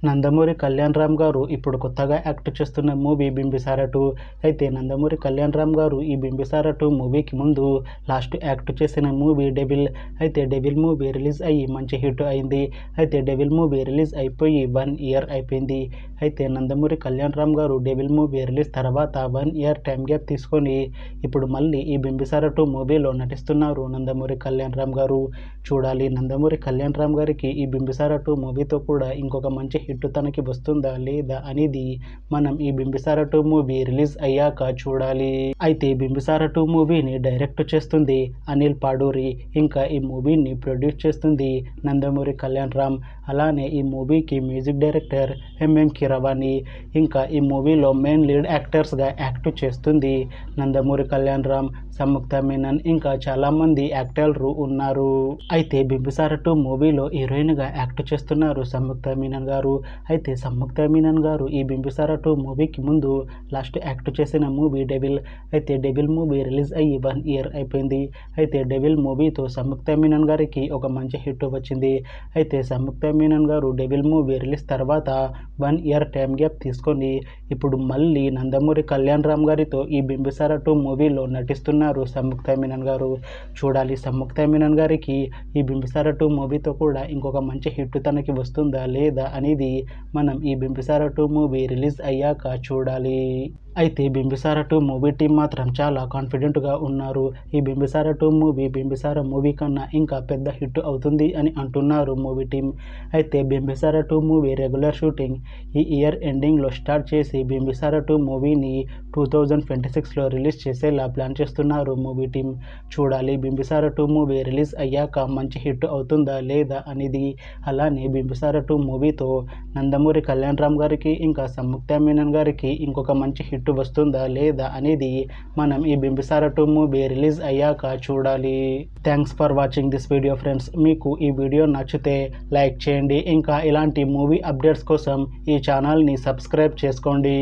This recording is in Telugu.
నందమూరి కళ్యాణ్ రామ్ గారు ఇప్పుడు కొత్తగా యాక్ట్ చేస్తున్న మూవీ బింబిసార 2. అయితే నందమూరి కళ్యాణ్ రామ్ గారు ఈ బింబిసార 2 మూవీకి ముందు లాస్ట్ యాక్ట్ చేసిన మూవీ డెవిల్. అయితే డెవిల్ మూవీ రిలీజ్ అయ్యి మంచి హిట్ అయింది. అయితే డెవిల్ మూవీ రిలీజ్ అయిపోయి 1 ఇయర్ అయిపోయింది. అయితే నందమూరి కళ్యాణ్ రామ్ గారు డెవిల్ మూవీ రిలీజ్ తర్వాత 1 ఇయర్ టైం గ్యాప్ తీసుకొని ఇప్పుడు మళ్ళీ ఈ బింబిసార 2 మూవీలో నటిస్తున్నారు నందమూరి కళ్యాణ్ రామ్ గారు. చూడాలి నందమూరి కళ్యాణ్ రామ్ గారికి ఈ బింబిసార 2 మూవీతో కూడా ఇంకొక మంచి హిట్ తనకి వస్తుందా లేదా అనేది మనం ఈ బింబిసార 2 మూవీ రిలీజ్ అయ్యాక చూడాలి. అయితే బింబిసార 2 మూవీని డైరెక్ట్ చేస్తుంది అనిల్ పాడూరి. ఇంకా ఈ మూవీని ప్రొడ్యూస్ చేస్తుంది నందమూరి కళ్యాణ్ రామ్. అలానే ఈ మూవీకి మ్యూజిక్ డైరెక్టర్ ఎంఎం కీరవాణి. ఇంకా ఈ మూవీలో మెయిన్ లీడ్ యాక్టర్స్గా యాక్ట్ చేస్తుంది నందమూరి కళ్యాణ్ రామ్, సంయుక్త మీనన్, ఇంకా చాలామంది యాక్టర్లు ఉన్నారు. అయితే బింబిసార 2 మూవీలో హీరోయిన్గా యాక్ట్ చేస్తున్నారు సంయుక్త మీనన్ గారు. అయితే సంయుక్త మీనన్ గారు ఈ బింబిసార 2 మూవీకి ముందు లాస్ట్ యాక్ట్ చేసిన మూవీ డెవిల్. అయితే డెవిల్ మూవీ రిలీజ్ అయ్యి 1 ఇయర్ అయిపోయింది. అయితే డెవిల్ మూవీతో సంయుక్త మీనన్ గారికి ఒక మంచి హిట్ వచ్చింది. అయితే సంయుక్త మీనన్ గారు డెవిల్ మూవీ రిలీజ్ తర్వాత 1 ఇయర్ టైం గ్యాప్ తీసుకొని ఇప్పుడు మళ్ళీ నందమూరి కళ్యాణ్ రామ్ గారితో ఈ బింబిసార 2 మూవీలో నటిస్తున్నారు సంయుక్త మీనన్ గారు. చూడాలి సంయుక్త మీనన్ గారికి ఈ బింబిసార 2 మూవీతో కూడా ఇంకొక మంచి హిట్ తనకి వస్తుందా లేదా అనేది మనం ఈ బింబిసార 2 మూవీ రిలీజ్ అయ్యాక చూడాలి. అయితే బింబిసార 2 మూవీ టీం మాత్రం చాలా కాన్ఫిడెంట్గా ఉన్నారు. ఈ బింబిసార 2 మూవీ బింబిసార మూవీ కన్నా ఇంకా పెద్ద హిట్ అవుతుంది అని అంటున్నారు మూవీ టీం. అయితే బింబిసార 2 మూవీ రెగ్యులర్ షూటింగ్ ఈ ఇయర్ ఎండింగ్లో స్టార్ట్ చేసి బింబిసార 2 మూవీని 2026లో రిలీజ్ చేసేలా ప్లాన్ చేస్తున్నారు మూవీ టీం. చూడాలి బింబిసార 2 మూవీ రిలీజ్ అయ్యాక మంచి హిట్ అవుతుందా లేదా అనేది. అలానే బింబిసార 2 మూవీతో నందమూరి కళ్యాణ్ రామ్ గారికి ఇంకా సంయుక్త మీనన్ గారికి ఇంకొక మంచి హిట్ వస్తుందా లేదా అనేది మనం ఈ బింబిసార 2 మూవీ రిలీజ్ అయ్యాక చూడాలి. Thanks for watching this video friends. మీకు ఈ వీడియో నచ్చితే లైక్ చేయండి. ఇంకా ఇలాంటి మూవీ అప్డేట్స్ కోసం ఈ ఛానల్ని సబ్స్క్రైబ్ చేసుకోండి.